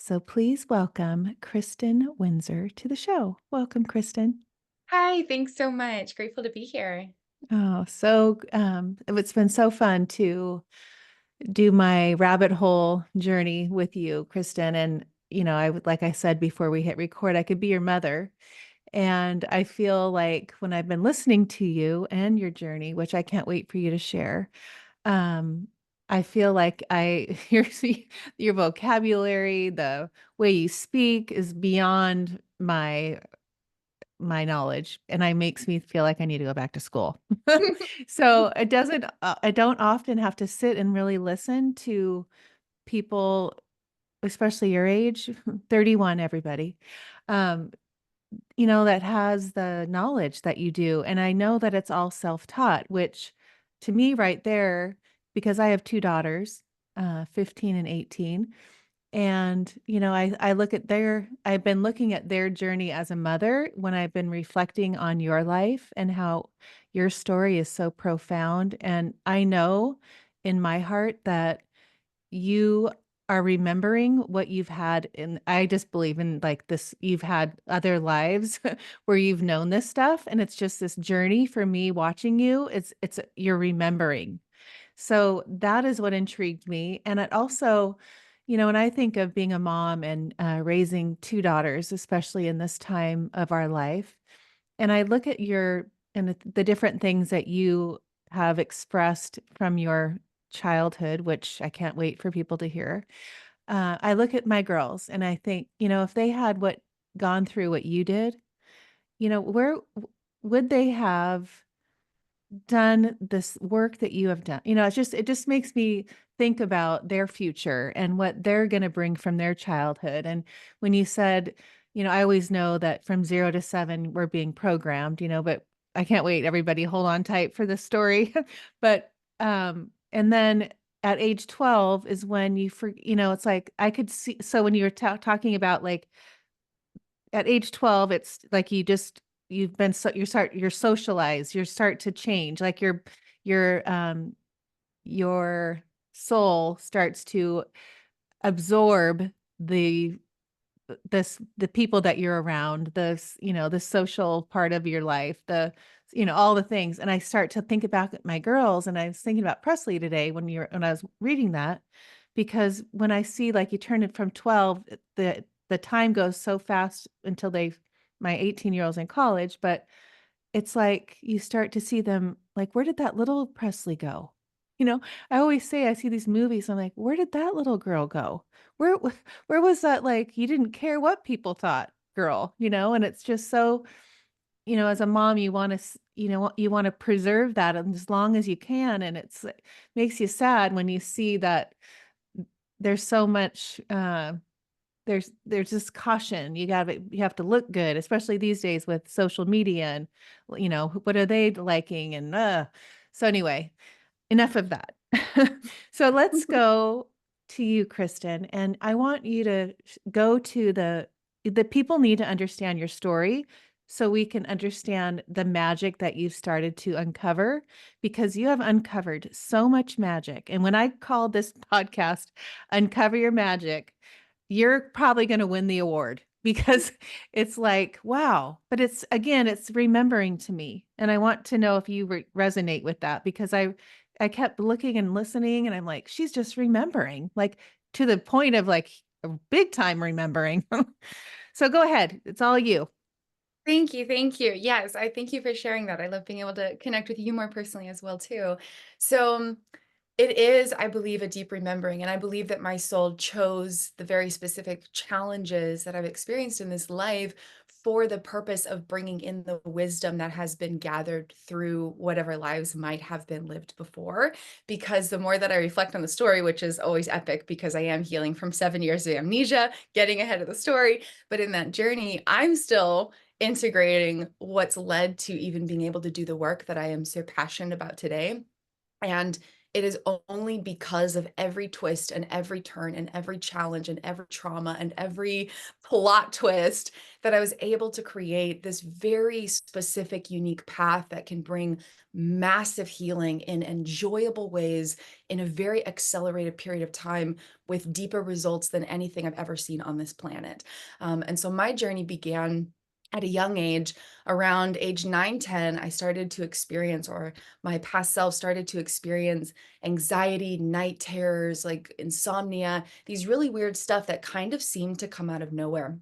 So please welcome Kristin Windsor to the show. Welcome, Kristin. Hi, thanks so much. Grateful to be here. It's been so fun to do my rabbit hole journey with you, Kristin. And, like I said before we hit record, I could be your mother. And I feel like when I've been listening to you and your journey, which I can't wait for you to share, um, I feel like your vocabulary, the way you speak is beyond my knowledge, and it makes me feel like I need to go back to school. So I don't often have to sit and really listen to people, especially your age, 31, everybody, um, that has the knowledge that you do. And I know that it's all self-taught, which to me right there, because I have two daughters, 15 and 18. And, I look at I've been looking at their journey as a mother when I've been reflecting on your life and how your story is so profound. And I know in my heart that you are remembering what you've had. And I just believe in like this, you've had other lives where you've known this stuff. And it's just this journey for me watching you. You're remembering. So that is what intrigued me. And it also, when I think of being a mom and raising two daughters, especially in this time of our life, and I look at the different things that you have expressed from your childhood, which I can't wait for people to hear. I look at my girls and I think, if they had gone through what you did, where would they have done this work that you have done? It just makes me think about their future and what they're going to bring from their childhood. And when you said, I always know that from 0 to 7, we're being programmed, but I can't wait. Everybody hold on tight for this story. And then at age 12 is when it's like I could see. So when you were talking about like at age 12, it's like you've been you're socialized, you start to change, like your soul starts to absorb the the people that you're around, the social part of your life, all the things. And I start to think about my girls, and I was thinking about Presley today when I was reading that, because when I see like you turn it from 12, the time goes so fast until my 18-year-old's in college, but it's like you start to see them like, where did that little Presley go? I always say I see these movies, I'm like, where did that little girl go? Where where was that, like, you didn't care what people thought girl, and it's just so, as a mom, you want to preserve that as long as you can. And makes you sad when you see that there's so much there's this caution. You have to look good, especially these days with social media and, what are they liking? And so anyway, enough of that. So let's go to you, Kristin, and I want you to go to the people need to understand your story so we can understand the magic that you've started to uncover, because you have uncovered so much magic. And when I call this podcast Uncover Your Magic, you're probably going to win the award because it's like, wow. But it's remembering to me. And I want to know if you resonate with that, because I kept looking and listening and I'm like, she's just remembering, like to the point of like a big time remembering. So go ahead. It's all you. Thank you, thank you. Yes, I thank you for sharing that. I love being able to connect with you more personally as well too. So, it is, I believe, a deep remembering, and I believe that my soul chose the very specific challenges that I've experienced in this life for the purpose of bringing in the wisdom that has been gathered through whatever lives might have been lived before. Because the more that I reflect on the story, which is always epic because I am healing from 7 years of amnesia, getting ahead of the story, but in that journey, I'm still integrating what's led to even being able to do the work that I am so passionate about today. And it is only because of every twist and every turn and every challenge and every trauma and every plot twist that I was able to create this very specific, unique path that can bring massive healing in enjoyable ways in a very accelerated period of time with deeper results than anything I've ever seen on this planet. And so my journey began at a young age. Around age 9, 10, I started to experience, or my past self started to experience anxiety, night terrors, like insomnia, these really weird stuff that kind of seemed to come out of nowhere.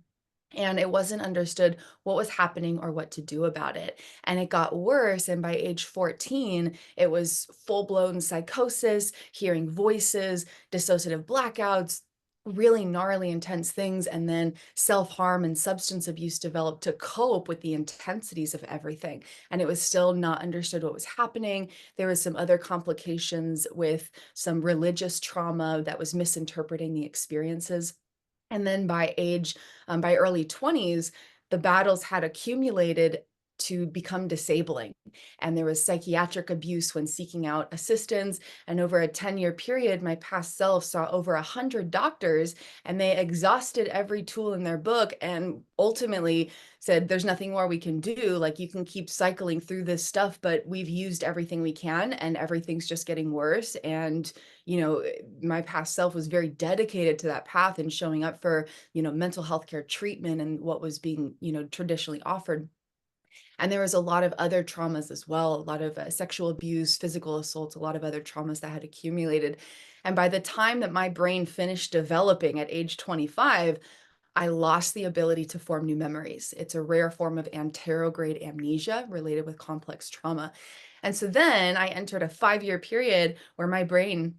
And it wasn't understood what was happening or what to do about it. And it got worse. And by age 14, it was full blown psychosis, hearing voices, dissociative blackouts, really gnarly, intense things. And then self harm and substance abuse developed to cope with the intensities of everything. And it was still not understood what was happening. There was some other complications with some religious trauma that was misinterpreting the experiences. And then by early 20s, the battles had accumulated to become disabling. And there was psychiatric abuse when seeking out assistance. And over a 10-year period, my past self saw over 100 doctors, and they exhausted every tool in their book and ultimately said, there's nothing more we can do. Like, you can keep cycling through this stuff, but we've used everything we can, and everything's just getting worse. And my past self was very dedicated to that path and showing up for, mental health care treatment and what was being, traditionally offered. And there was a lot of other traumas as well, a lot of sexual abuse, physical assault, a lot of other traumas that had accumulated. And by the time that my brain finished developing at age 25, I lost the ability to form new memories. It's a rare form of anterograde amnesia related with complex trauma. And so then I entered a 5-year period where my brain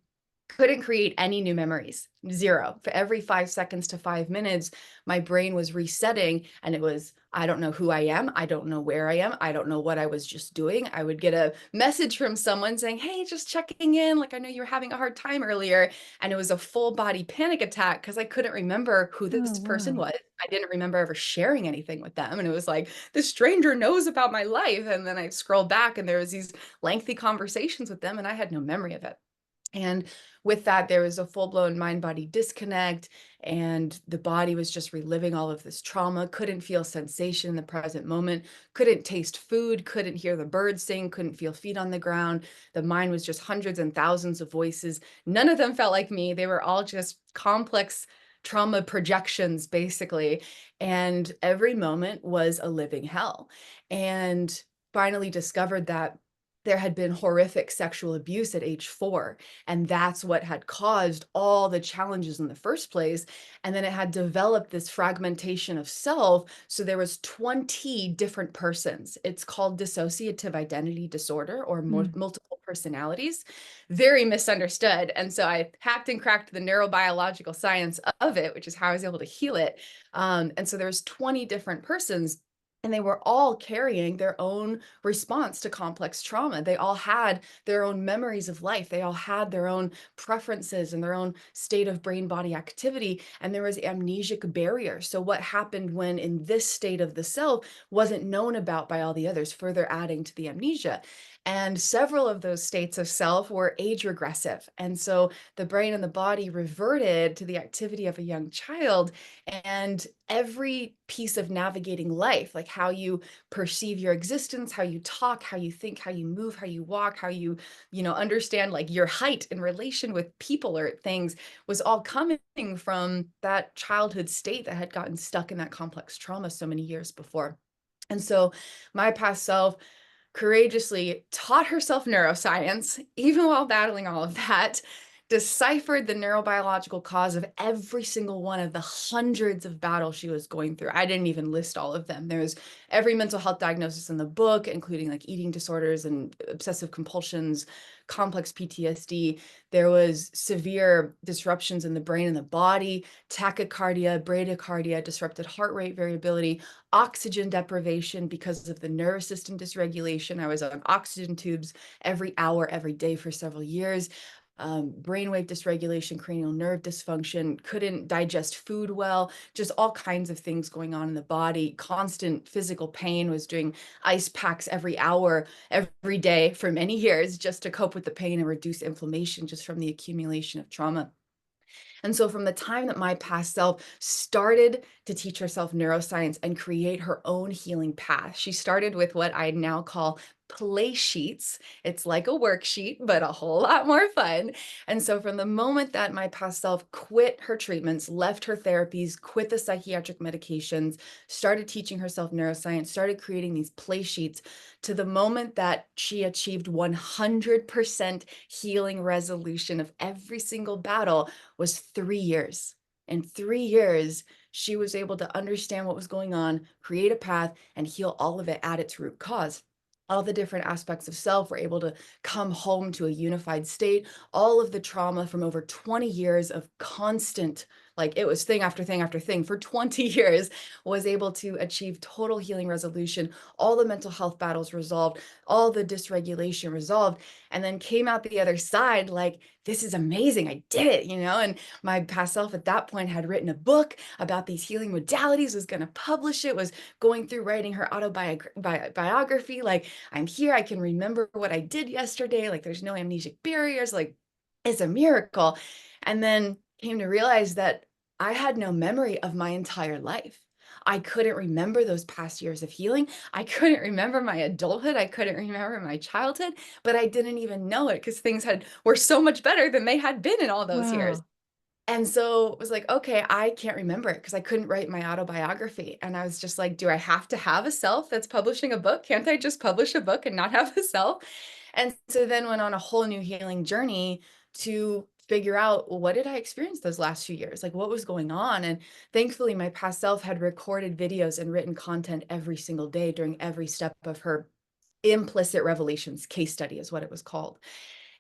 couldn't create any new memories. Zero. For every 5 seconds to 5 minutes, my brain was resetting, and it was, I don't know who I am. I don't know where I am. I don't know what I was just doing. I would get a message from someone saying, "Hey, just checking in. Like, I know you were having a hard time earlier." And it was a full body panic attack because I couldn't remember who Oh, this person wow. was. I didn't remember ever sharing anything with them. And it was like, this stranger knows about my life. And then I scrolled back, and there was these lengthy conversations with them, and I had no memory of it. And with that, there was a full-blown mind-body disconnect, and the body was just reliving all of this trauma, couldn't feel sensation in the present moment, couldn't taste food, couldn't hear the birds sing, couldn't feel feet on the ground. The mind was just hundreds and thousands of voices. None of them felt like me. They were all just complex trauma projections, basically. And every moment was a living hell. And finally discovered that there had been horrific sexual abuse at age 4, and that's what had caused all the challenges in the first place. And then it had developed this fragmentation of self, so there was 20 different persons. It's called dissociative identity disorder, or Mm. multiple personalities. Very misunderstood. And so I hacked and cracked the neurobiological science of it, which is how I was able to heal it. And so there's 20 different persons, and they were all carrying their own response to complex trauma. They all had their own memories of life. They all had their own preferences and their own state of brain body activity. And there was amnesic barrier. So what happened when in this state of the self wasn't known about by all the others, further adding to the amnesia. And several of those states of self were age regressive. And so the brain and the body reverted to the activity of a young child, and every piece of navigating life, like how you perceive your existence, how you talk, how you think, how you move, how you walk, how you, understand like your height in relation with people or things, was all coming from that childhood state that had gotten stuck in that complex trauma so many years before. And so my past self courageously taught herself neuroscience, even while battling all of that, deciphered the neurobiological cause of every single one of the hundreds of battles she was going through. I didn't even list all of them. There's every mental health diagnosis in the book, including like eating disorders and obsessive compulsions, complex PTSD. There was severe disruptions in the brain and the body, tachycardia, bradycardia, disrupted heart rate variability, oxygen deprivation because of the nervous system dysregulation. I was on oxygen tubes every hour, every day for several years. brainwave dysregulation, cranial nerve dysfunction, couldn't digest food well, just all kinds of things going on in the body, constant physical pain, was doing ice packs every hour, every day for many years just to cope with the pain and reduce inflammation just from the accumulation of trauma. And so from the time that my past self started to teach herself neuroscience and create her own healing path, she started with what I now call play sheets. It's like a worksheet, but a whole lot more fun. And so from the moment that my past self quit her treatments, left her therapies, quit the psychiatric medications, started teaching herself neuroscience, started creating these play sheets, to the moment that she achieved 100% healing resolution of every single battle, was 3 years. In 3 years, she was able to understand what was going on, create a path, and heal all of it at its root cause. All the different aspects of self were able to come home to a unified state. All of the trauma from over 20 years of constant, like it was thing after thing after thing for 20 years, was able to achieve total healing resolution, all the mental health battles resolved, all the dysregulation resolved, and then came out the other side like, this is amazing. I did it, And my past self at that point had written a book about these healing modalities, was going to publish it, was going through writing her autobiography. Like, I'm here. I can remember what I did yesterday. Like, there's no amnesic barriers. Like, it's a miracle. And then came to realize that I had no memory of my entire life. I couldn't remember those past years of healing. I couldn't remember my adulthood. I couldn't remember my childhood, but I didn't even know it because things were so much better than they had been in all those years. Wow. And so it was like, okay, I can't remember it because I couldn't write my autobiography. And I was just like, do I have to have a self that's publishing a book? Can't I just publish a book and not have a self? And so then went on a whole new healing journey to figure out, well, what did I experience those last few years? Like, what was going on? And thankfully, my past self had recorded videos and written content every single day during every step of her implicit revelations case study, is what it was called.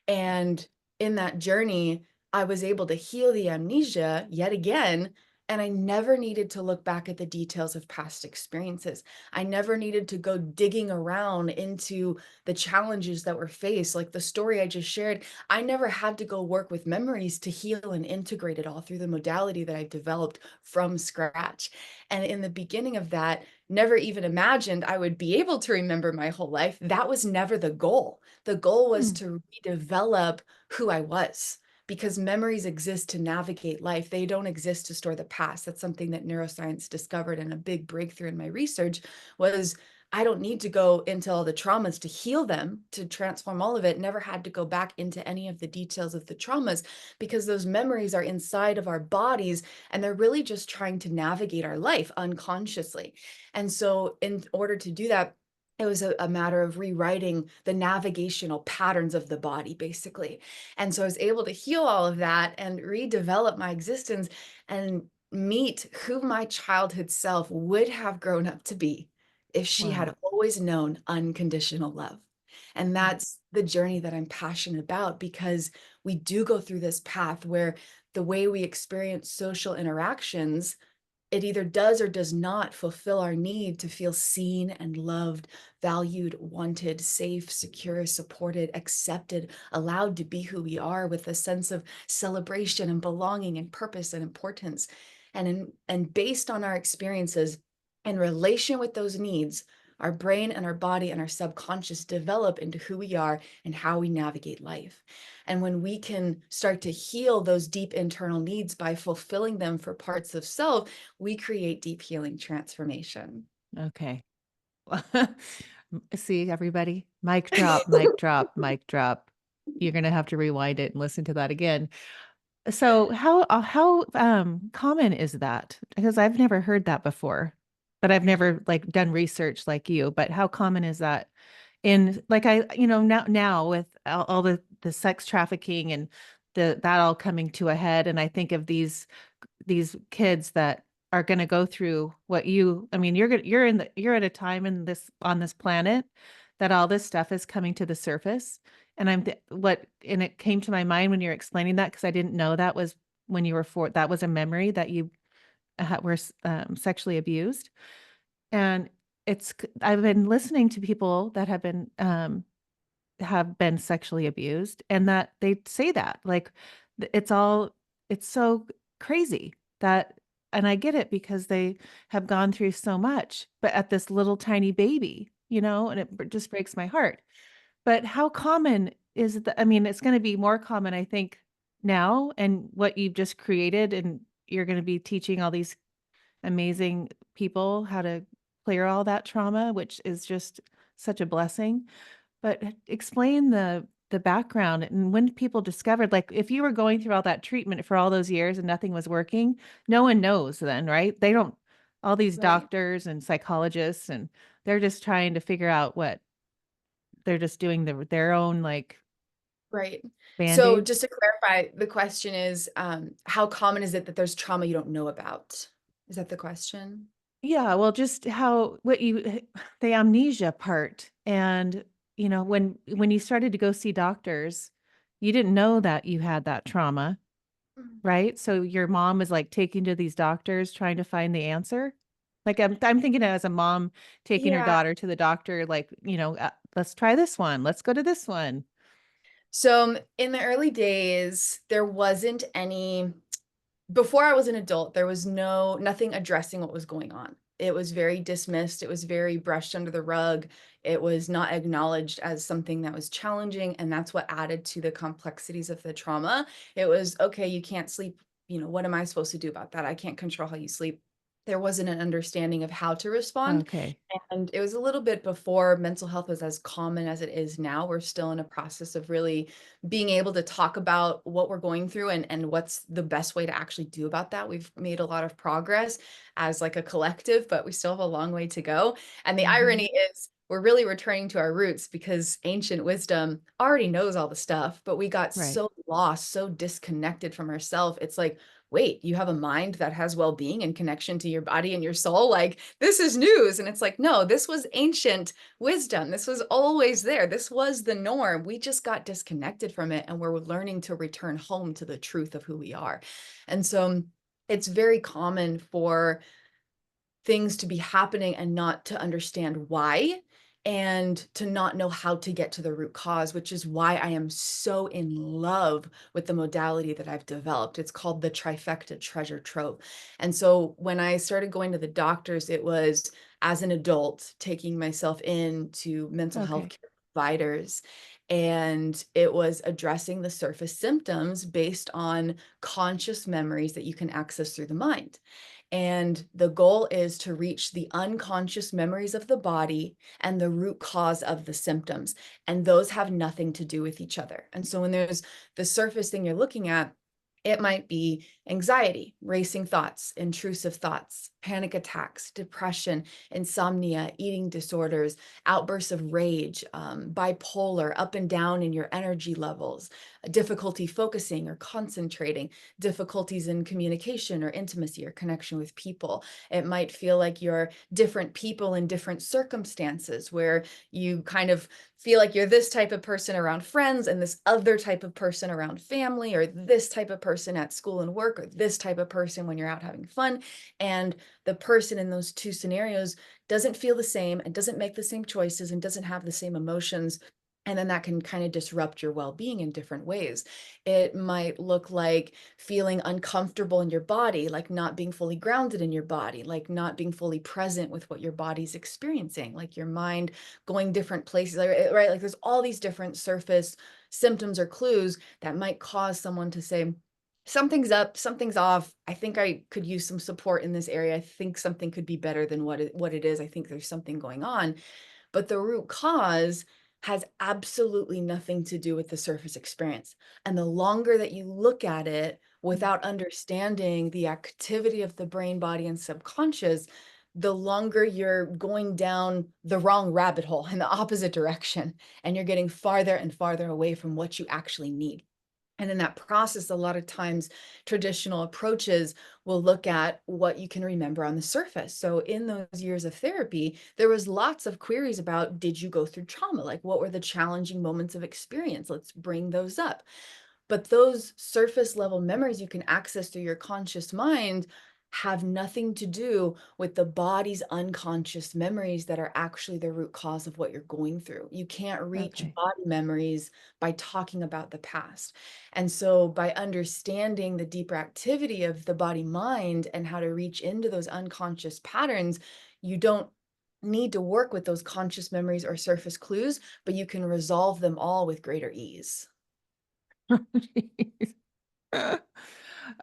And in that journey, I was able to heal the amnesia yet again. And I never needed to look back at the details of past experiences. I never needed to go digging around into the challenges that were faced. Like the story I just shared, I never had to go work with memories to heal and integrate it all through the modality that I developed from scratch. And in the beginning of that, never even imagined I would be able to remember my whole life. That was never the goal. The goal was Hmm. to redevelop who I was, because memories exist to navigate life. They don't exist to store the past. That's something that neuroscience discovered, and a big breakthrough in my research was I don't need to go into all the traumas to heal them, to transform all of it. Never had to go back into any of the details of the traumas because those memories are inside of our bodies and they're really just trying to navigate our life unconsciously. And so in order to do that, it was a matter of rewriting the navigational patterns of the body, basically. And so I was able to heal all of that and redevelop my existence and meet who my childhood self would have grown up to be if she had Wow. always known unconditional love. And Mm. that's the journey that I'm passionate about, because we do go through this path where the way we experience social interactions, it either does or does not fulfill our need to feel seen and loved, valued, wanted, safe, secure, supported, accepted, allowed to be who we are with a sense of celebration and belonging and purpose and importance. And based on our experiences in relation with those needs, our brain and our body and our subconscious develop into who we are and how we navigate life. And when we can start to heal those deep internal needs by fulfilling them for parts of self, we create deep healing transformation. Okay. See, everybody, mic drop, mic drop, mic drop. You're going to have to rewind it and listen to that again. So how common is that? Because I've never heard that before, but I've never like done research like you, but how common is that in like now with all the sex trafficking and that all coming to a head, and I think of these kids that are going to go through what I mean, you're at a time in this on this planet that all this stuff is coming to the surface. And and it came to my mind when you're explaining that, because I didn't know that was when you were that was a memory that you were sexually abused. And I've been listening to people that have been have been sexually abused, and that they say that, like, it's all it's so crazy that, and I get it because they have gone through so much, but at this little tiny baby, and it just breaks my heart. But how common is the I mean, it's gonna be more common, I think, now, and what you've just created, and you're gonna be teaching all these amazing people how to clear all that trauma, which is just such a blessing. But explain the background and when people discovered, like, if you were going through all that treatment for all those years and nothing was working, no one knows then, right? They don't all these Right. doctors and psychologists, and they're just trying to figure out what they're just doing their own, like, Right. So Band-Aids. just to clarify, the question is, how common is it that there's trauma you don't know about? Is that the question? Yeah, well, just how what you the amnesia part, and, when you started to go see doctors, you didn't know that you had that trauma, Mhm. right? So your mom was, like, taking to these doctors trying to find the answer? Like, I'm thinking as a mom taking her Yeah. daughter to the doctor, like, "Let's try this one. Let's go to this one." So in the early days, there wasn't any before I was an adult, there was nothing addressing what was going on. It was very dismissed, it was very brushed under the rug, it was not acknowledged as something that was challenging, and that's what added to the complexities of the trauma. It was, "Okay, you can't sleep, what am I supposed to do about that? I can't control how you sleep." There wasn't an understanding of how to respond, Okay. and it was a little bit before mental health was as common as it is now. We're still in a process of really being able to talk about what we're going through and what's the best way to actually do about that. We've made a lot of progress as like a collective, but we still have a long way to go. And the Mhm. irony is we're really returning to our roots because ancient wisdom already knows all the stuff, but we got Right. so lost, so disconnected from ourselves. It's like, wait, you have a mind that has well-being and connection to your body and your soul? Like, this is news. And it's like, no, this was ancient wisdom. This was always there. This was the norm. We just got disconnected from it and we're learning to return home to the truth of who we are. And so it's very common for things to be happening and not to understand why and to not know how to get to the root cause, which is why I am so in love with the modality that I've developed. It's called the Trifecta treasure trove. And so when I started going to the doctors, it was as an adult taking myself into mental health Okay. care providers. And it was addressing the surface symptoms based on conscious memories that you can access through the mind. And the goal is to reach the unconscious memories of the body and the root cause of the symptoms. And those have nothing to do with each other. And so when there's the surface thing you're looking at, it might be anxiety, racing thoughts, intrusive thoughts, panic attacks, depression, insomnia, eating disorders, outbursts of rage, bipolar, up and down in your energy levels, difficulty focusing or concentrating, difficulties in communication or intimacy or connection with people. It might feel like you're different people in different circumstances where you kind of feel like you're this type of person around friends and this other type of person around family, or this type of person at school and work, or this type of person when you're out having fun. And the person in those two scenarios doesn't feel the same and doesn't make the same choices and doesn't have the same emotions. And then that can kind of disrupt your well-being in different ways. It might look like feeling uncomfortable in your body, like not being fully grounded in your body, like not being fully present with what your body's experiencing, like your mind going different places, right? Like there's all these different surface symptoms or clues that might cause someone to say, something's up, something's off. I think I could use some support in this area. I think something could be better than what it is. I think there's something going on. But the root cause has absolutely nothing to do with the surface experience. And the longer that you look at it without understanding the activity of the brain, body, and subconscious, the longer you're going down the wrong rabbit hole in the opposite direction, and you're getting farther and farther away from what you actually need. And in that process, a lot of times traditional approaches will look at what you can remember on the surface. So in those years of therapy, there was lots of queries about, did you go through trauma? Like, what were the challenging moments of experience? Let's bring those up. But those surface level memories you can access through your conscious mind have nothing to do with the body's unconscious memories that are actually the root cause of what you're going through. You can't reach Okay. body memories by talking about the past. And so, by understanding the deeper activity of the body mind and how to reach into those unconscious patterns, you don't need to work with those conscious memories or surface clues, but you can resolve them all with greater ease. Jeez.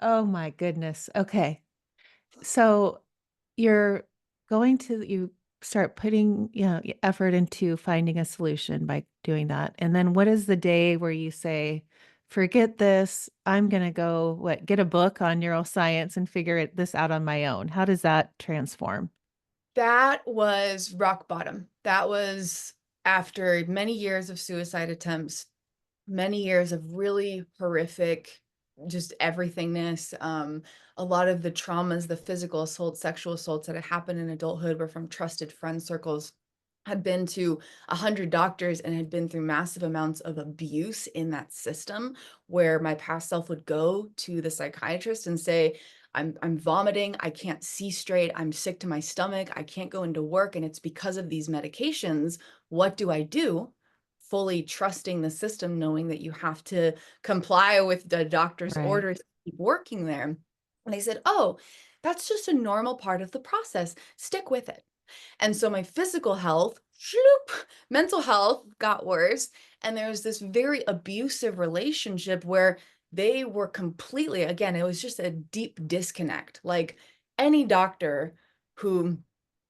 Oh my goodness. Okay. So you're you start putting, effort into finding a solution by doing that. And then what is the day where you say, forget this, I'm going to go get a book on neuroscience and this out on my own. How does that transform? That was rock bottom. That was after many years of suicide attempts, many years of really horrific, just everythingness. A lot of the traumas, the physical assault, sexual assaults that had happened in adulthood were from trusted friend circles. Had been to 100 doctors and had been through massive amounts of abuse in that system, where my past self would go to the psychiatrist and say, I'm vomiting, I can't see straight, I'm sick to my stomach, I can't go into work, and it's because of these medications. What do I do? Fully trusting the system, knowing that you have to comply with the doctor's Right. orders to keep working there. And they said, oh, that's just a normal part of the process. Stick with it. And so my physical health, shloop, mental health got worse. And there was this very abusive relationship where they were completely, again, it was just a deep disconnect. Like any doctor who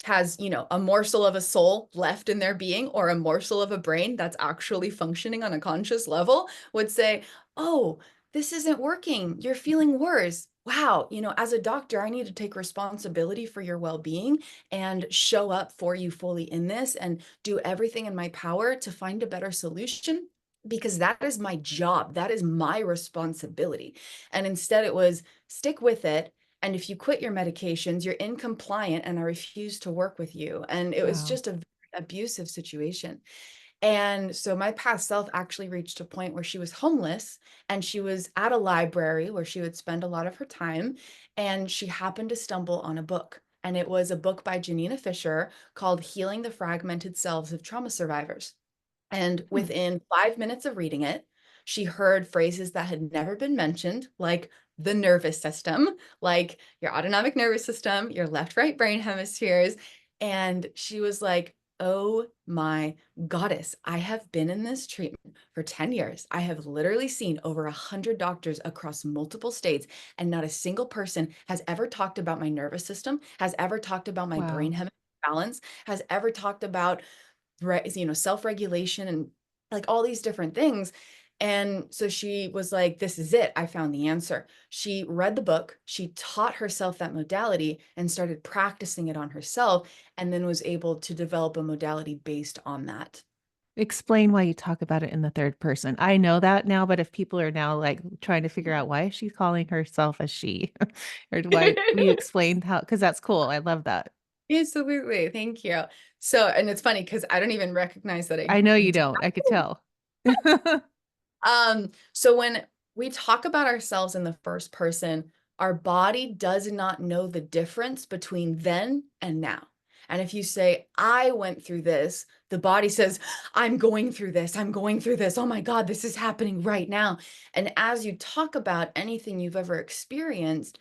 has, a morsel of a soul left in their being, or a morsel of a brain that's actually functioning on a conscious level, would say, oh, this isn't working. You're feeling worse. Wow, as a doctor, I need to take responsibility for your well-being and show up for you fully in this and do everything in my power to find a better solution, because that is my job. That is my responsibility. And instead, it was stick with it. And if you quit your medications, you're incompliant and I refuse to work with you. And it was Wow. just a very abusive situation. And so my past self actually reached a point where she was homeless and she was at a library where she would spend a lot of her time. And she happened to stumble on a book. And it was a book by Janina Fisher called Healing the Fragmented Selves of Trauma Survivors. And Hmm. within 5 minutes of reading it, she heard phrases that had never been mentioned, like the nervous system, like your autonomic nervous system, your left right brain hemispheres. And she was like, oh my goddess, I have been in this treatment for 10 years. I have literally seen over 100 doctors across multiple states, and not a single person has ever talked about my nervous system, has ever talked about my brain Wow. hemisphere balance, has ever talked about self-regulation and like all these different things. And so she was like, this is it. I found the answer. She read the book, she taught herself that modality and started practicing it on herself, and then was able to develop a modality based on that. Explain why you talk about it in the third person. I know that now, but if people are now like trying to figure out why is she calling herself a she, or why will you explain how? Because that's cool. I love that. Absolutely. Thank you. So, and it's funny because I don't even recognize that I I know you do. don't. I could tell. So when we talk about ourselves in the first person, our body does not know the difference between then and now. And if you say, I went through this, the body says, I'm going through this. I'm going through this. Oh my God, this is happening right now. And as you talk about anything you've ever experienced,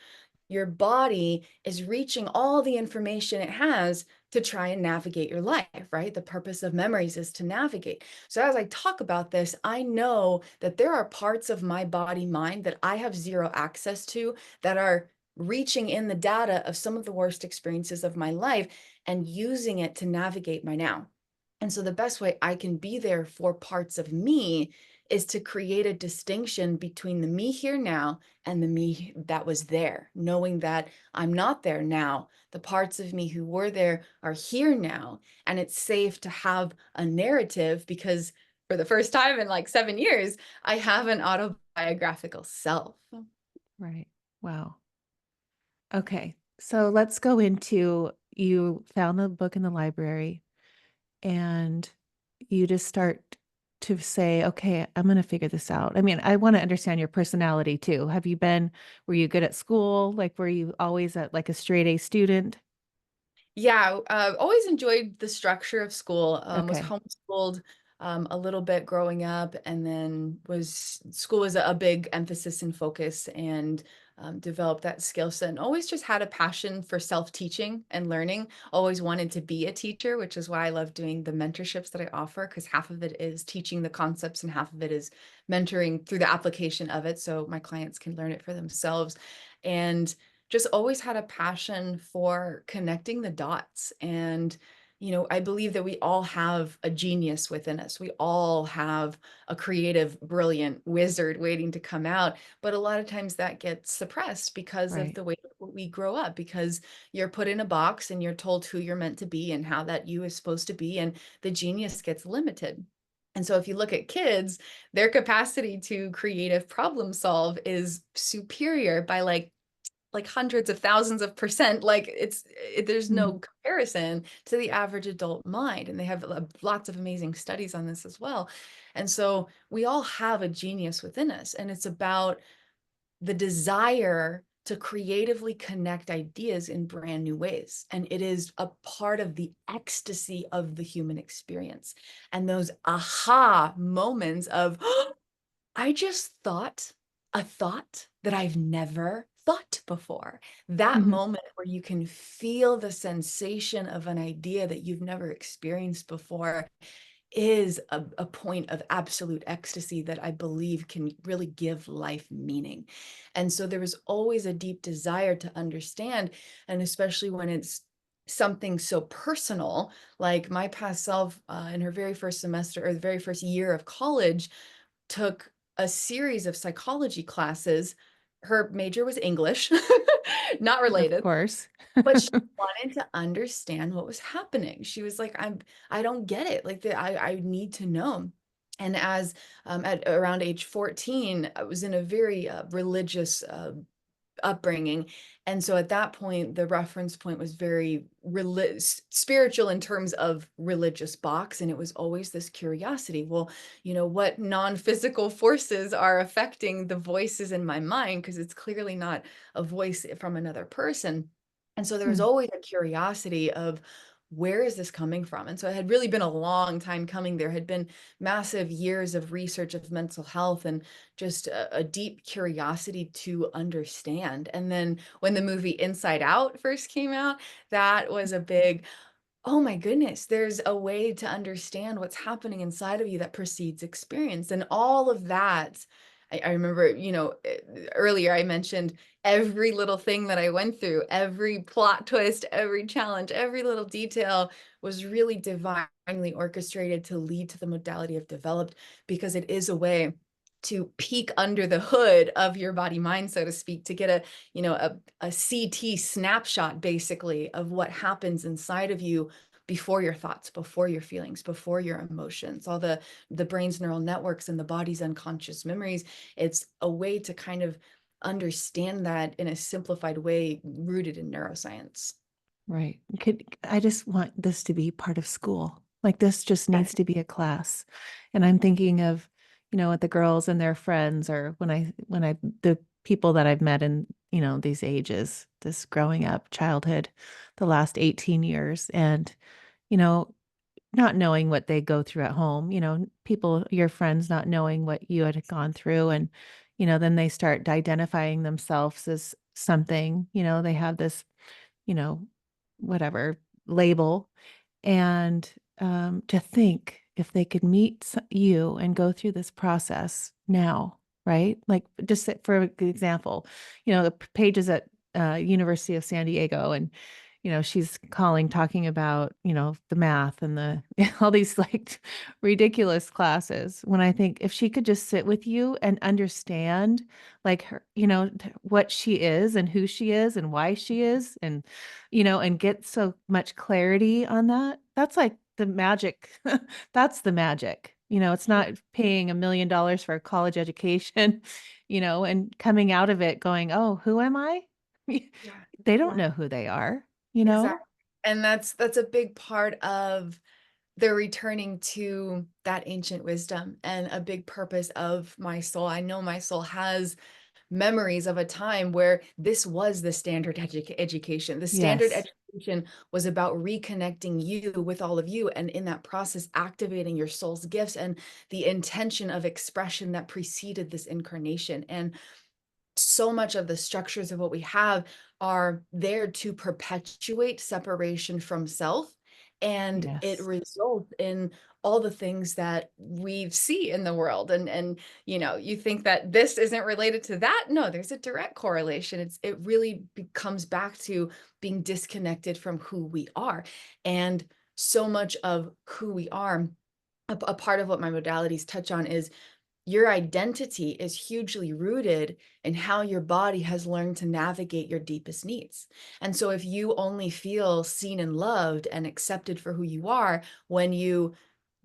your body is reaching all the information it has to try and navigate your life, right? The purpose of memories is to navigate. So as I talk about this, I know that there are parts of my body mind that I have zero access to, that are reaching in the data of some of the worst experiences of my life and using it to navigate my now. And so the best way I can be there for parts of me is to create a distinction between the me here now and the me that was there, knowing that I'm not there now. The parts of me who were there are here now. And it's safe to have a narrative, because for the first time in like 7 years, I have an autobiographical self. Right. Wow. Okay. So let's go into you found the book in the library and you just start. to say, okay, I'm going to figure this out? I mean, I want to understand your personality too. Were you good at school? Like, were you always at like a straight A student? Yeah, always enjoyed the structure of school. Was Okay. homeschooled a little bit growing up, and then was school was a big emphasis and focus, and developed that skill set. And always just had a passion for self-teaching and learning. Always wanted to be a teacher, which is why I love doing the mentorships that I offer, because half of it is teaching the concepts and half of it is mentoring through the application of it, so my clients can learn it for themselves. And just always had a passion for connecting the dots. And, I believe that we all have a genius within us. We all have a creative, brilliant wizard waiting to come out. But a lot of times that gets suppressed because of Right. the way we grow up, because you're put in a box and you're told who you're meant to be and how that you is supposed to be. And the genius gets limited. And so if you look at kids, their capacity to creative problem solve is superior by like hundreds of thousands of percent. Like there's Mm. no comparison to the average adult mind, and they have lots of amazing studies on this as well. And so we all have a genius within us, and it's about the desire to creatively connect ideas in brand new ways. And it is a part of the ecstasy of the human experience, and those aha moments of I just thought a thought that I've never thought before. That Mhm. moment where you can feel the sensation of an idea that you've never experienced before is a point of absolute ecstasy that I believe can really give life meaning. And so there was always a deep desire to understand, and especially when it's something so personal, like my past self in her very first semester or the very first year of college took a series of psychology classes. Her major was English, not Of related, course. but she wanted to understand what was happening. She was like, I don't get it. Like I need to know. And as at around age 14, I was in a very religious upbringing. And so at that point, the reference point was very spiritual in terms of religious box. And it was always this curiosity. Well, what non-physical forces are affecting the voices in my mind? Because it's clearly not a voice from another person. And so there was Hmm. always a curiosity of, where is this coming from? And so it had really been a long time coming. There had been massive years of research of mental health and just a deep curiosity to understand. And then when the movie Inside Out first came out, that was a big, oh my goodness, there's a way to understand what's happening inside of you that precedes experience. And all of that, I remember, earlier I mentioned every little thing that I went through, every plot twist, every challenge, every little detail was really divinely orchestrated to lead to the modality of developed, because it is a way to peek under the hood of your body mind, so to speak, to get a CT snapshot basically of what happens inside of you before your thoughts, before your feelings, before your emotions, all the brain's neural networks and the body's unconscious memories. It's a way to kind of understand that in a simplified way rooted in neuroscience. Right. I just want this to be part of school. Like this just Yes. needs to be a class. And I'm thinking of, with the girls and their friends, or the people that I've met in, these ages, this growing up, childhood, the last 18 years. And, you know, not knowing what they go through at home, people, your friends not knowing what you had gone through. And, then they start identifying themselves as something, they have this, you know, whatever label. And to think if they could meet you and go through this process now, right? Like just for example, the pages at University of San Diego, and she's talking about the math and the all these like ridiculous classes. When I think if she could just sit with you and understand like her, what she is and who she is and why she is, and and get so much clarity on that. That's like the magic. That's the magic. It's Yeah. not paying $1 million for a college education, and coming out of it going, oh, who am I? Yeah. They don't Yeah. know who they are, you know? Exactly. And that's a big part of they're returning to that ancient wisdom and a big purpose of my soul. I know my soul has memories of a time where this was the standard education. The standard Yes. education was about reconnecting you with all of you, and in that process, activating your soul's gifts and the intention of expression that preceded this incarnation. And so much of the structures of what we have are there to perpetuate separation from self. And it Yes. results in all the things that we see in the world. And you think that this isn't related to that. No, there's a direct correlation. It really comes back to being disconnected from who we are. And so much of who we are, a part of what my modalities touch on is your identity is hugely rooted in how your body has learned to navigate your deepest needs. And so if you only feel seen and loved and accepted for who you are when you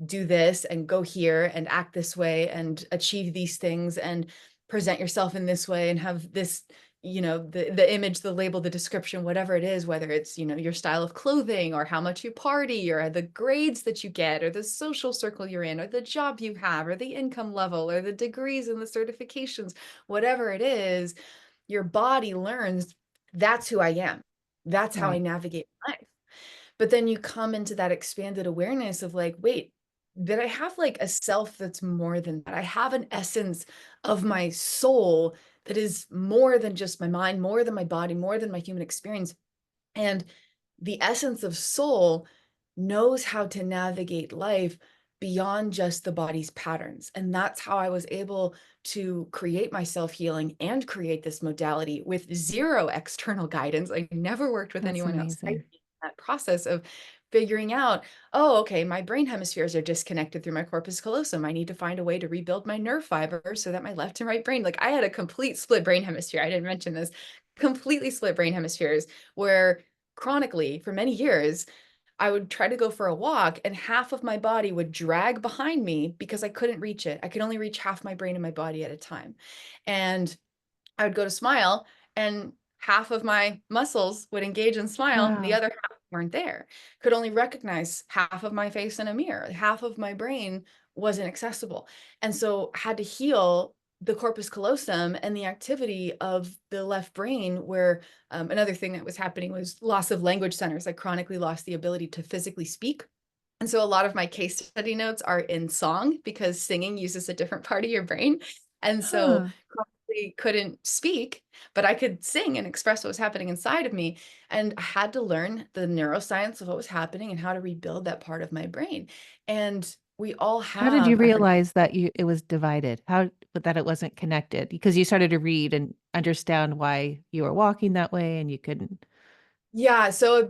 do this and go here and act this way and achieve these things and present yourself in this way and have this, the image, the label, the description, whatever it is, whether it's, your style of clothing or how much you party or the grades that you get or the social circle you're in or the job you have or the income level or the degrees and the certifications, whatever it is, your body learns that's who I am. That's how I Right. navigate life. But then you come into that expanded awareness of like, wait, that I have like a self that's more than that. I have an essence of my soul that is more than just my mind, more than my body, more than my human experience. And the essence of soul knows how to navigate life beyond just the body's patterns. And that's how I was able to create my self healing and create this modality with zero external guidance. I never worked with That's anyone outside amazing. that process of figuring out, oh, okay, my brain hemispheres are disconnected through my corpus callosum. I need to find a way to rebuild my nerve fibers so that my left and right brain, like I had a complete split brain hemisphere. I didn't mention this, completely split brain hemispheres where chronically for many years, I would try to go for a walk and half of my body would drag behind me because I couldn't reach it. I could only reach half my brain and my body at a time. And I would go to smile and half of my muscles would engage and smile. The Wow. other half weren't there. Could only recognize half of my face in a mirror. Half of my brain wasn't accessible. And so had to heal the corpus callosum and the activity of the left brain where another thing that was happening was loss of language centers. I chronically lost the ability to physically speak. And so a lot of my case study notes are in song because singing uses a different part of your brain. And so Huh. couldn't speak, but I could sing and express what was happening inside of me. And I had to learn the neuroscience of what was happening and how to rebuild that part of my brain. And we all How did you have realize that it was divided? How but that it wasn't connected? Because you started to read and understand why you were walking that way and you couldn't. yeah, so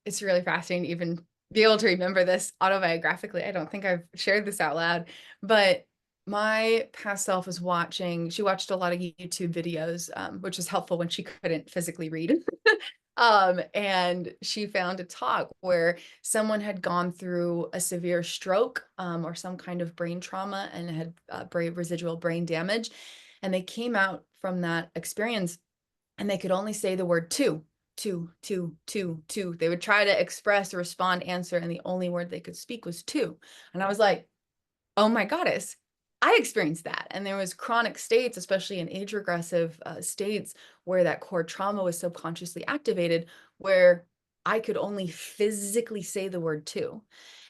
it's really fascinating to even be able to remember this autobiographically. I don't think I've shared this out loud, but my past self was she watched a lot of YouTube videos, which was helpful when she couldn't physically read. And she found a talk where someone had gone through a severe stroke, or some kind of brain trauma and had residual brain damage. And they came out from that experience and they could only say the word two, two, two, two, two. They would try to express, respond, answer, and the only word they could speak was two. And I was like, oh my goddess, I experienced that. And there was chronic states, especially in age regressive states, where that core trauma was subconsciously activated, where I could only physically say the word two.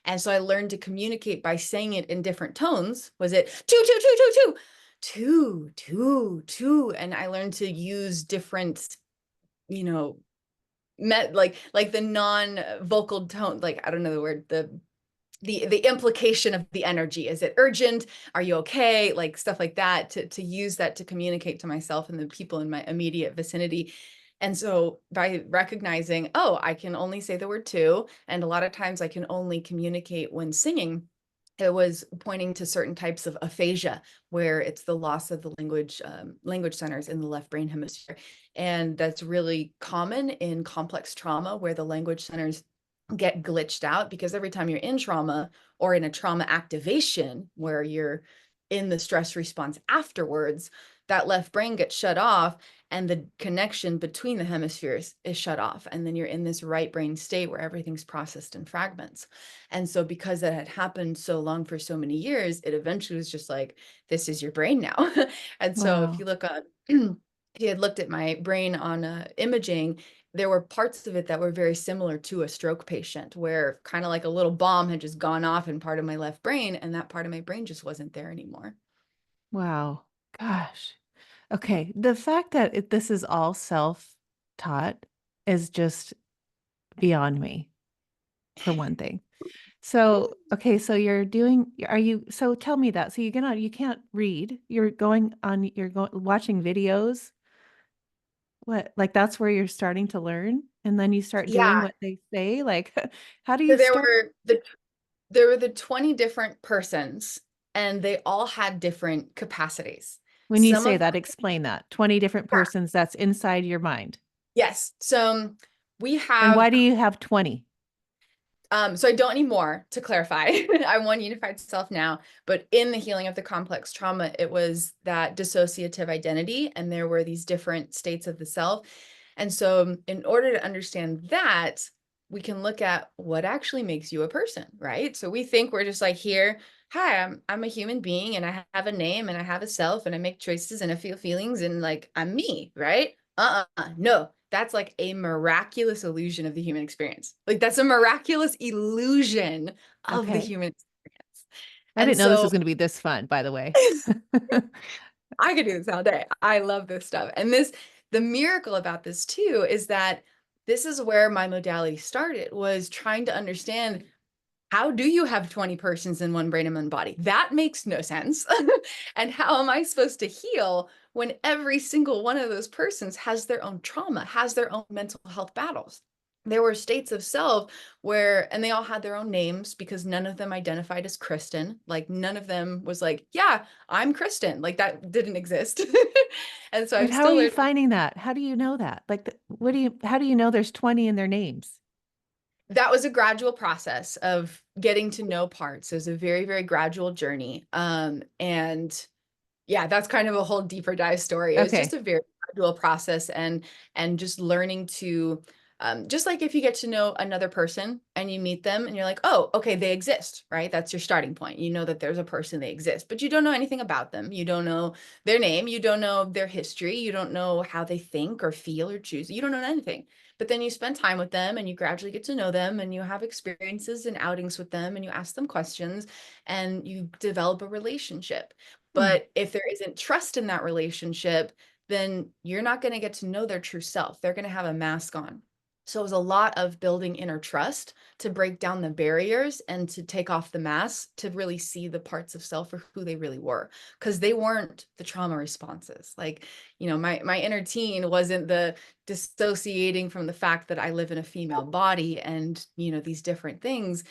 And so I learned to communicate by saying it in different tones. Was it two, two, two, two, two, two, two, two? And I learned to use different, you know, like the non-vocal tone, like I don't know the word, the implication of the energy. Is it urgent? Are you okay? Like stuff like that to use that to communicate to myself and the people in my immediate vicinity. And so by recognizing, oh, I can only say the word two, and a lot of times I can only communicate when singing, it was pointing to certain types of aphasia where it's the loss of the language centers in the left brain hemisphere. And that's really common in complex trauma where the language centers get glitched out, because every time you're in trauma or in a trauma activation where you're in the stress response afterwards, that left brain gets shut off and the connection between the hemispheres is shut off. And then you're in this right brain state where everything's processed in fragments. And so, because that had happened so long for so many years, it eventually was just like, this is your brain now. And so, if Wow. you look up, if you had looked at my brain on imaging, there were parts of it that were very similar to a stroke patient, where kind of like a little bomb had just gone off in part of my left brain, and that part of my brain just wasn't there anymore. Wow. Gosh. Okay. The fact that this is all self-taught is just beyond me, for one thing. So, okay, so so tell me that. So you can't read. You're going watching videos. What, like that's where you're starting to learn and then you start doing Yeah. what they say? Like, how do So you start there were the 20 different persons, and they all had different capacities. when you Some say of that, explain that. 20 different Yeah, persons that's inside your mind. yes. So we And have why do you have 20? so I don't anymore, to clarify. I'm one unified self now, but in the healing of the complex trauma, it was that dissociative identity, and there were these different states of the self. And so, in order to understand that, we can look at what actually makes you a person, right? So we think we're just like, here, hi, I'm a human being, and I have a name, and I have a self, and I make choices, and I feel feelings, and like I'm me, right? No, that's like a miraculous illusion of the human experience. Like, that's a miraculous illusion of the Okay. human experience. I And didn't know this so was going to be this fun, by the way. I could do this all day. I love this stuff. And the miracle about this too is that this is where my modality started, was trying to understand, how do you have 20 persons in one brain and one body? That makes no sense. And how am I supposed to heal when every single one of those persons has their own trauma, has their own mental health battles? There were states of self where, and they all had their own names, because none of them identified as Kristin. Like, none of them was like, yeah, I'm Kristin. Like, that didn't exist. And so But I'm how are still you learning. finding that? How do you know that? Like, how do you know there's 20 in their names? That was a gradual process of getting to know parts. It was a very, very gradual journey. And yeah, that's kind of a whole deeper dive story. It was just Okay. a very gradual process, and just learning to just like if you get to know another person and you meet them and you're like, oh, okay, they exist, right? That's your starting point. You know that there's a person, they exist, but you don't know anything about them. You don't know their name, you don't know their history, you don't know how they think or feel or choose. You don't know anything. But then you spend time with them and you gradually get to know them, and you have experiences and outings with them, and you ask them questions, and you develop a relationship. Hmm. But if there isn't trust in that relationship, then you're not going to get to know their true self. They're going to have a mask on. So it was a lot of building inner trust to break down the barriers and to take off the mask, to really see the parts of self for who they really were, because they weren't the trauma responses. Like, my inner teen wasn't the dissociating from the fact that I live in a female body, and these different things.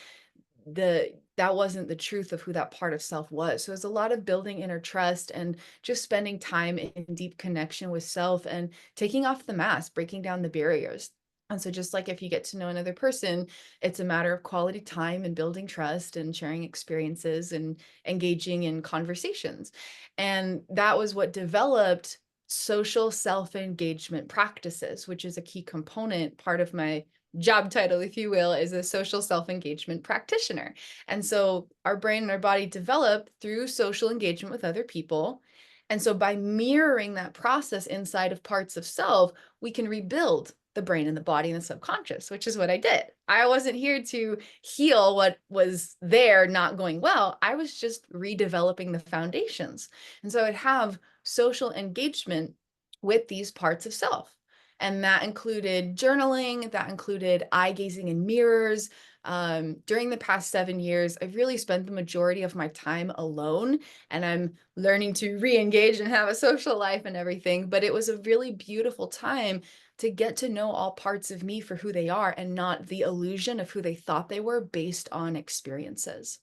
That wasn't the truth of who that part of self was. So it's a lot of building inner trust and just spending time in deep connection with self, and taking off the mask, breaking down the barriers. And so, just like if you get to know another person, it's a matter of quality time and building trust and sharing experiences and engaging in conversations. And that was what developed social self-engagement practices, which is a key component. Part of my job title, if you will, is a social self-engagement practitioner. And so our brain and our body develop through social engagement with other people. And so by mirroring that process inside of parts of self, we can rebuild the brain and the body and the subconscious, which is what I did. I wasn't here to heal what was there not going well. I was just redeveloping the foundations. And so I'd have social engagement with these parts of self. And that included journaling, that included eye gazing in mirrors. During the past 7 years, I've really spent the majority of my time alone, and I'm learning to re-engage and have a social life and everything. But it was a really beautiful time to get to know all parts of me for who they are, and not the illusion of who they thought they were based on experiences.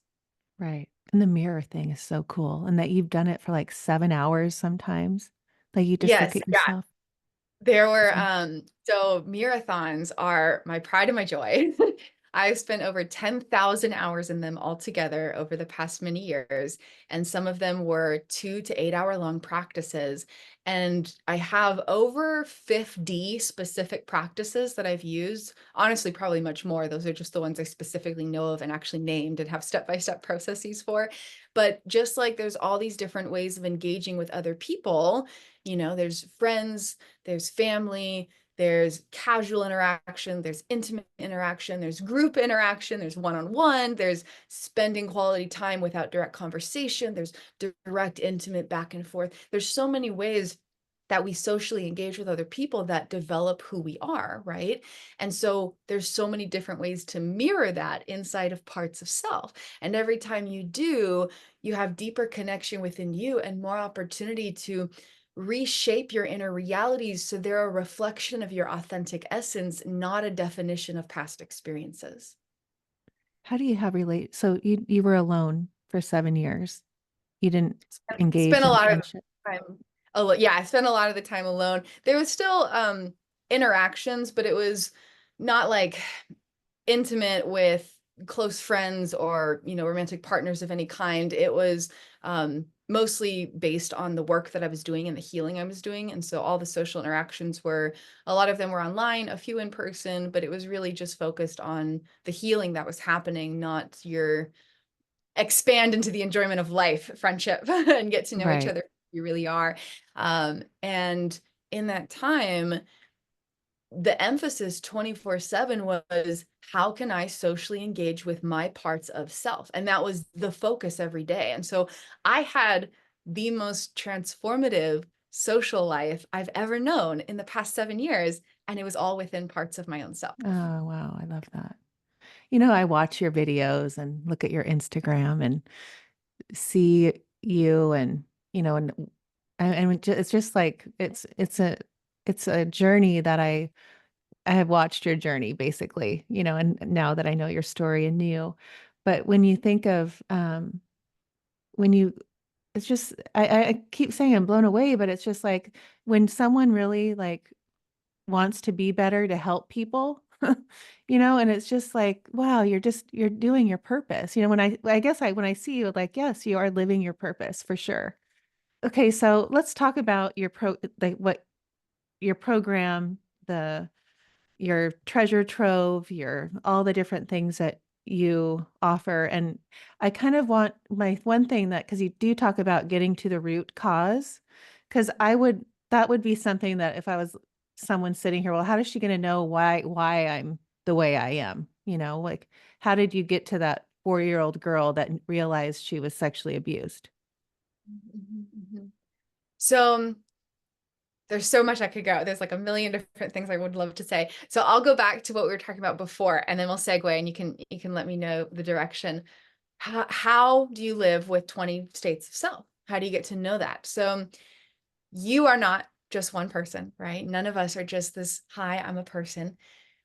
Right. And the mirror thing is so cool. And that you've done it for like 7 hours sometimes. Like you just look Yes, at yeah. yourself. There were, So so marathons are my pride and my joy. I've spent over 10,000 hours in them altogether over the past many years, and some of them were 2 to 8 hour long practices. And I have over 50 specific practices that I've used. Honestly, probably much more. Those are just the ones I specifically know of and actually named and have step-by-step processes for. But just like there's all these different ways of engaging with other people, there's friends, there's family, there's casual interaction, there's intimate interaction, there's group interaction, there's one-on-one, there's spending quality time without direct conversation, there's direct, intimate back and forth. There's so many ways that we socially engage with other people that develop who we are, right? And so there's so many different ways to mirror that inside of parts of self. And every time you do, you have deeper connection within you and more opportunity to reshape your inner realities so they're a reflection of your authentic essence, not a definition of past experiences. How do you have so you were alone for 7 years. You didn't Spent engage a in lot of friendship. time. Oh, yeah, I spent a lot of the time alone. There was still interactions, but it was not like intimate with close friends or, romantic partners of any kind. It was mostly based on the work that I was doing and the healing I was doing. And so all the social interactions a lot of them were online, a few in person, but it was really just focused on the healing that was happening, not your expand into the enjoyment of life, friendship, and get to know each Right. other who you really are. And in that time, the emphasis 24/7 was, how can I socially engage with my parts of self? And that was the focus every day. And so I had the most transformative social life I've ever known in the past 7 years. And it was all within parts of my own self. Oh, wow, I love that. I watch your videos and look at your Instagram and see you and, it's just like it's a journey that I have watched your journey basically, and now that I know your story and knew. But when you think of when you it's just I keep saying I'm blown away, but it's just like when someone really like wants to be better to help people, and it's just like, wow, you're doing your purpose. When I see you, like, yes, you are living your purpose for sure. Okay, so let's talk about what your program, your treasure trove, your all the different things that you offer. And I kind of want my one thing because you do talk about getting to the root cause, because that would be something that if I was someone sitting here, well, how is she going to know why I'm the way I am? Like, how did you get to that 4-year-old girl that realized she was sexually abused? Mhm, mhm. So there's so much I could go. There's like a million different things I would love to say. So I'll go back to what we were talking about before, and then we'll segue, and you can let me know the direction. How do you live with 20 states of self? How do you get to know that? So you are not just one person, right? None of us are just this, hi, I'm a person.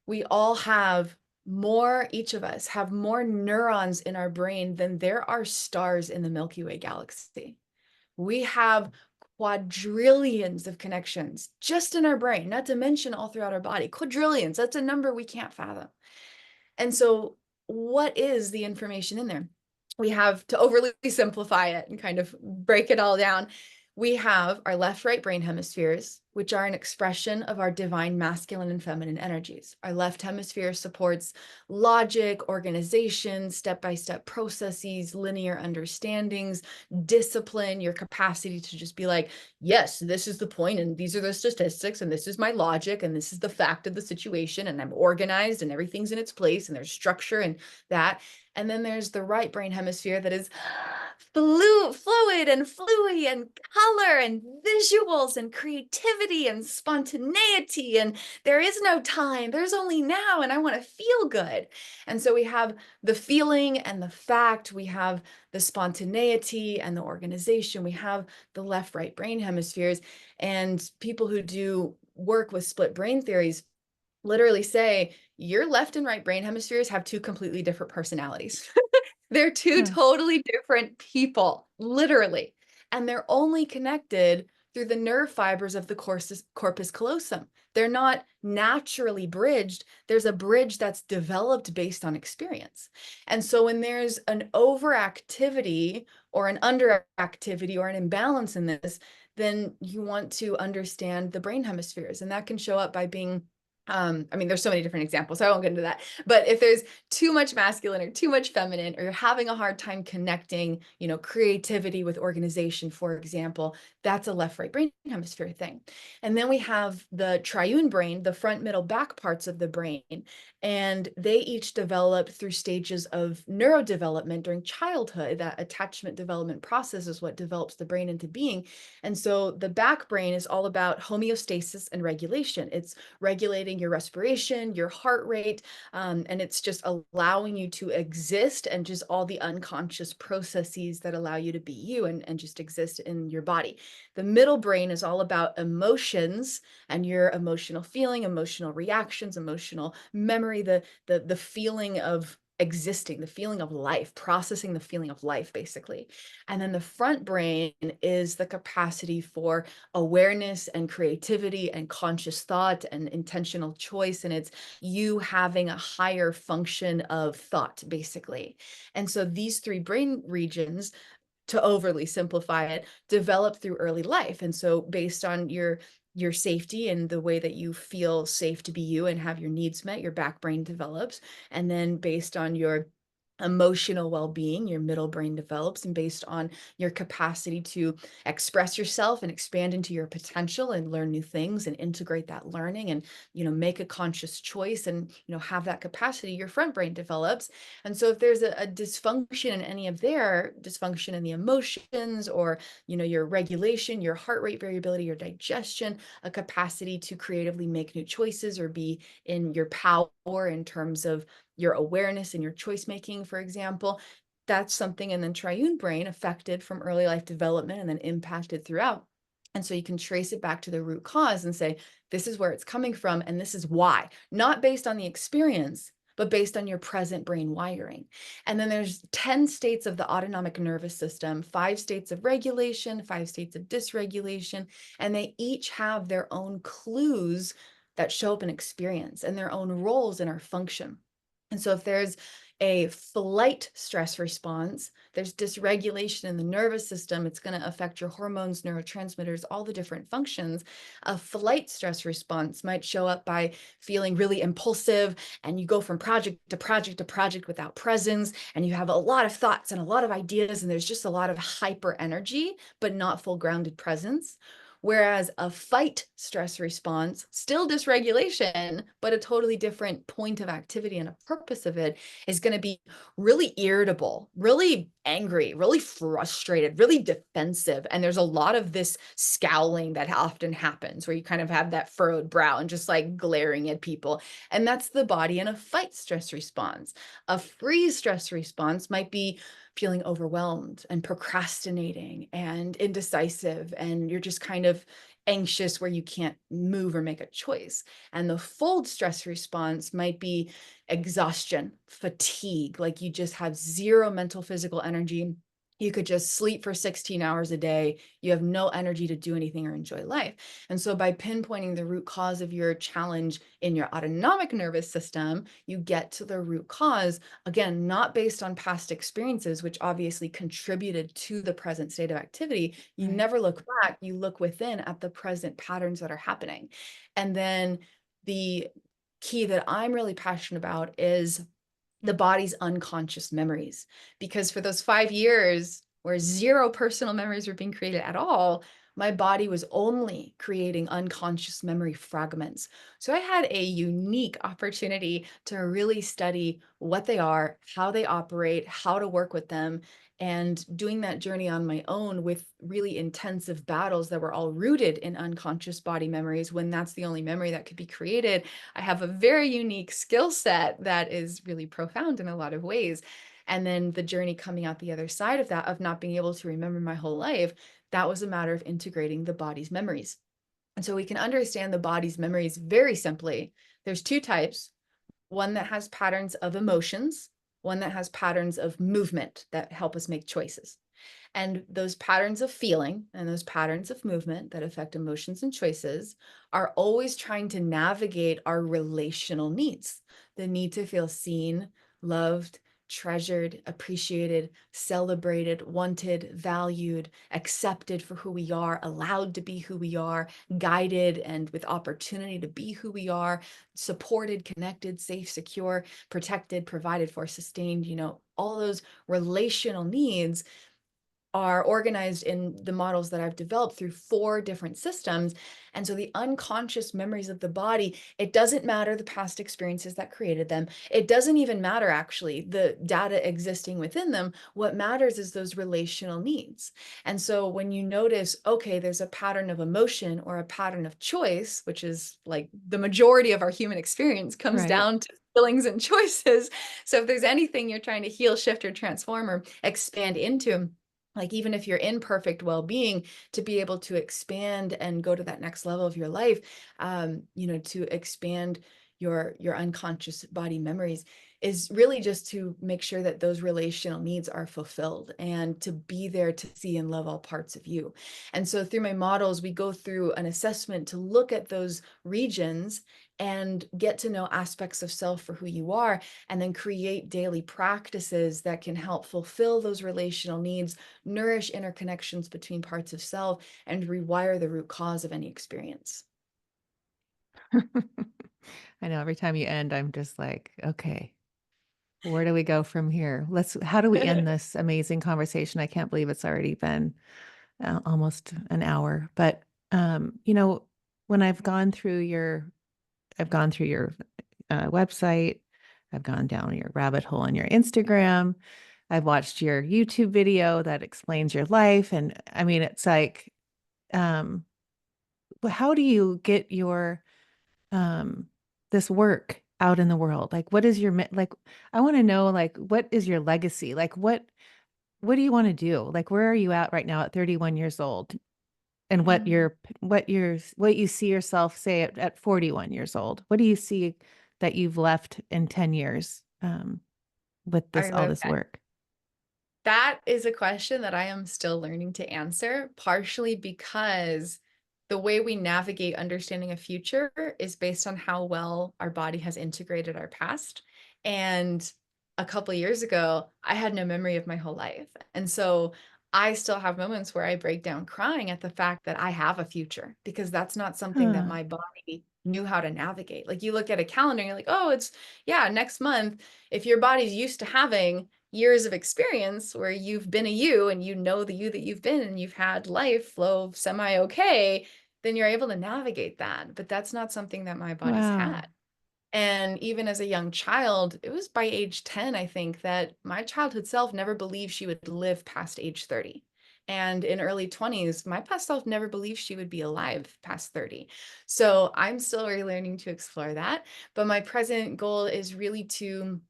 We all have each of us have more neurons in our brain than there are stars in the Milky Way galaxy. We have quadrillions of connections just in our brain, not to mention all throughout our body. Quadrillions, that's a number we can't fathom. And so, what is the information in there? We have, to overly simplify it and kind of break it all down, we have our left, right brain hemispheres, which are an expression of our divine masculine and feminine energies. Our left hemisphere supports logic, organization, step-by-step processes, linear understandings, discipline, your capacity to just be like, yes, this is the point, and these are the statistics, and this is my logic, and this is the fact of the situation, and I'm organized, and everything's in its place, and there's structure and that. And then there's the right brain hemisphere that is fluid and fluey and color and visuals and creativity and spontaneity. And there is no time, there's only now, and I want to feel good. And so we have the feeling and the fact, we have the spontaneity and the organization, we have the left, right brain hemispheres. And people who do work with split brain theories literally say your left and right brain hemispheres have two completely different personalities. They're two Huh. totally different people, literally. And they're only connected through the nerve fibers of the corpus callosum. They're not naturally bridged. There's a bridge that's developed based on experience. And so when there's an overactivity or an underactivity or an imbalance in this, then you want to understand the brain hemispheres. And that can show up by being I mean, there's so many different examples, so I won't get into that. But if there's too much masculine or too much feminine, or you're having a hard time connecting, creativity with organization, for example, that's a left-right brain hemisphere thing. And then we have the triune brain, the front, middle, back parts of the brain, and they each develop through stages of neurodevelopment during childhood. That attachment development process is what develops the brain into being. And so the back brain is all about homeostasis and regulation. It's regulating your respiration, your heart rate, and it's just allowing you to exist, and just all the unconscious processes that allow you to be you, and just exist in your body. The middle brain is all about emotions and your emotional feeling, emotional reactions, emotional memory, the feeling of existing, the feeling of life, processing the feeling of life, basically. And then the front brain is the capacity for awareness and creativity and conscious thought and intentional choice. And it's you having a higher function of thought, basically. And so these three brain regions, to overly simplify it, develop through early life. And so based on your safety and the way that you feel safe to be you and have your needs met, your back brain develops. And then based on your emotional well-being, your middle brain develops, and based on your capacity to express yourself and expand into your potential and learn new things and integrate that learning, and make a conscious choice, and have that capacity, your front brain develops. And so if there's a dysfunction in any of their dysfunction in the emotions, or your regulation, your heart rate variability, your digestion, a capacity to creatively make new choices or be in your power in terms of your awareness and your choice making, for example, that's something in the triune brain affected from early life development and then impacted throughout. And so you can trace it back to the root cause and say, this is where it's coming from, and this is why, not based on the experience, but based on your present brain wiring. And then there's 10 states of the autonomic nervous system, 5 states of regulation, 5 states of dysregulation, and they each have their own clues that show up in experience and their own roles in our function. And so if there's a flight stress response, there's dysregulation in the nervous system, it's going to affect your hormones, neurotransmitters, all the different functions. A flight stress response might show up by feeling really impulsive, and you go from project to project to project without presence, and you have a lot of thoughts and a lot of ideas, and there's just a lot of hyper energy, but not full grounded presence. Whereas a fight stress response, still dysregulation, but a totally different point of activity and a purpose of it, is going to be really irritable, really angry, really frustrated, really defensive. And there's a lot of this scowling that often happens where you kind of have that furrowed brow and just like glaring at people. And that's the body in a fight stress response. A freeze stress response might be feeling overwhelmed and procrastinating and indecisive, and you're just kind of anxious where you can't move or make a choice. And the fold stress response might be exhaustion, fatigue, like you just have zero mental, physical energy. You could just sleep for 16 hours a day. You have no energy to do anything or enjoy life. And so by pinpointing the root cause of your challenge in your autonomic nervous system, you get to the root cause, again, not based on past experiences, which obviously contributed to the present state of activity. You Right. never look back, you look within at the present patterns that are happening. And then the key that I'm really passionate about is the body's unconscious memories. Because for those 5 years where zero personal memories were being created at all, my body was only creating unconscious memory fragments. So I had a unique opportunity to really study what they are, how they operate, how to work with them, and doing that journey on my own with really intensive battles that were all rooted in unconscious body memories. When that's the only memory that could be created, I have a very unique skill set that is really profound in a lot of ways. And then the journey coming out the other side of that, of not being able to remember my whole life, that was a matter of integrating the body's memories. And so we can understand the body's memories very simply. There's 2 types: one that has patterns of emotions, one that has patterns of movement that help us make choices. And those patterns of feeling and those patterns of movement that affect emotions and choices are always trying to navigate our relational needs, the need to feel seen, loved, treasured, appreciated, celebrated, wanted, valued, accepted for who we are, allowed to be who we are, guided and with opportunity to be who we are, supported, connected, safe, secure, protected, provided for, sustained, all those relational needs are organized in the models that I've developed through 4 different systems. And so the unconscious memories of the body, it doesn't matter the past experiences that created them. It doesn't even matter actually the data existing within them. What matters is those relational needs. And so when you notice, okay, there's a pattern of emotion or a pattern of choice, which is like the majority of our human experience comes Right. down to feelings and choices. So if there's anything you're trying to heal, shift, or transform or expand into, like even if you're in perfect well-being, to be able to expand and go to that next level of your life, to expand your unconscious body memories is really just to make sure that those relational needs are fulfilled and to be there to see and love all parts of you. And so through my models, we go through an assessment to look at those regions and get to know aspects of self for who you are, and then create daily practices that can help fulfill those relational needs, nourish interconnections between parts of self, and rewire the root cause of any experience. I know every time you end, I'm just like, okay, where do we go from here? How do we end this amazing conversation? I can't believe it's already been almost an hour. But, when I've gone through your website, I've gone down your rabbit hole on your Instagram. I've watched your YouTube video that explains your life. And I mean, it's like, um, how do you get your um this work out in the world? Like what is your like I want to know like what is your legacy? Like what do you want to do? Like where are you at right now at 31 years old? And what you see yourself say at 41 years old? What do you see that you've left in 10 years with I this all love this that. work? That is a question that I am still learning to answer, partially because the way we navigate understanding a future is based on how well our body has integrated our past. And a couple of years ago, I had no memory of my whole life. And so I still have moments where I break down crying at the fact that I have a future, because that's not something that Huh. my body knew how to navigate. Like you look at a calendar and you're like, oh, it's, yeah, next month. If your body's used to having years of experience where you've been a you and you know the you that you've been and you've had life flow semi okay, then you're able to navigate that. But that's not something that my body's Wow. had. And even as a young child, it was by age 10, I think, that my childhood self never believed she would live past age 30. And in early 20s, my past self never believed she would be alive past 30. So I'm still relearning to explore that. But my present goal is really to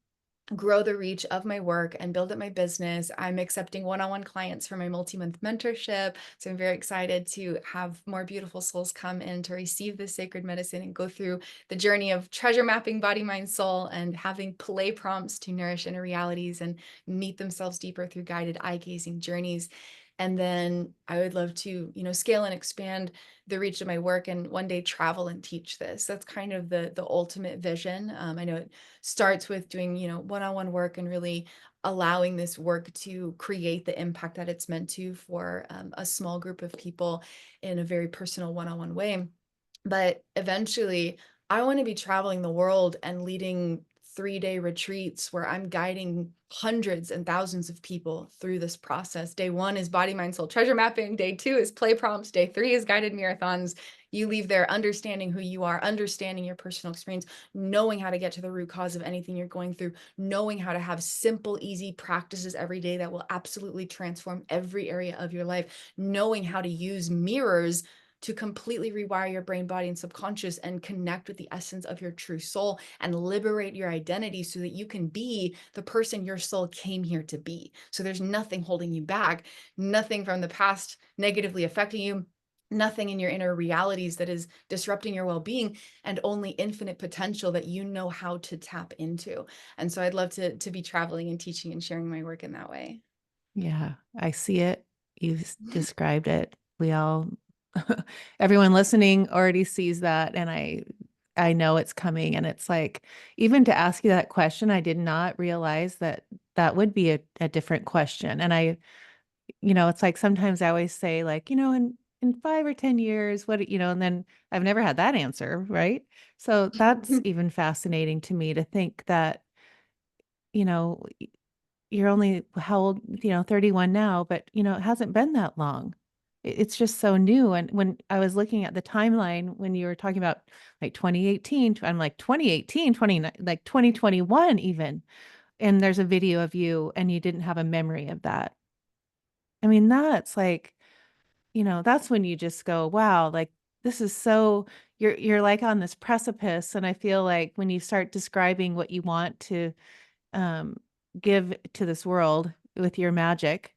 grow the reach of my work and build up my business. I'm accepting one-on-one clients for my multi-month mentorship. So I'm very excited to have more beautiful souls come in to receive this sacred medicine and go through the journey of treasure mapping body, mind, soul, and having play prompts to nourish inner realities and meet themselves deeper through guided eye-gazing journeys. And then I would love to, scale and expand the reach of my work and one day travel and teach this. That's kind of the ultimate vision. I know it starts with doing, one-on-one work and really allowing this work to create the impact that it's meant to for a small group of people in a very personal one-on-one way. But eventually, I want to be traveling the world and leading 3-day retreats where I'm guiding hundreds and thousands of people through this process. Day 1 is body, mind, soul treasure mapping. Day 2 is play prompts. Day 3 is guided marathons. You leave there understanding who you are, understanding your personal experience, knowing how to get to the root cause of anything you're going through, knowing how to have simple, easy practices every day that will absolutely transform every area of your life, knowing how to use mirrors to completely rewire your brain, body, and subconscious and connect with the essence of your true soul and liberate your identity so that you can be the person your soul came here to be. So there's nothing holding you back, nothing from the past negatively affecting you, nothing in your inner realities that is disrupting your well-being, and only infinite potential that you know how to tap into. And so I'd love to be traveling and teaching and sharing my work in that way. Yeah, I see it. You've described it. We all, everyone listening already sees that. And I know it's coming. And it's like, even to ask you that question, I did not realize that that would be a different question. And it's like sometimes I always say, like, in 5 or 10 years, and then I've never had that answer, right? So that's even fascinating to me to think that, you know, you're only how old, 31 now, but it hasn't been that long. It's just so new. And when I was looking at the timeline, when you were talking about like 2018, I'm like 2018, 29, like 2021 even. And there's a video of you and you didn't have a memory of that. I mean, that's like, that's when you just go, wow, like this is so you're like on this precipice. And I feel like when you start describing what you want to um, give to this world with your magic,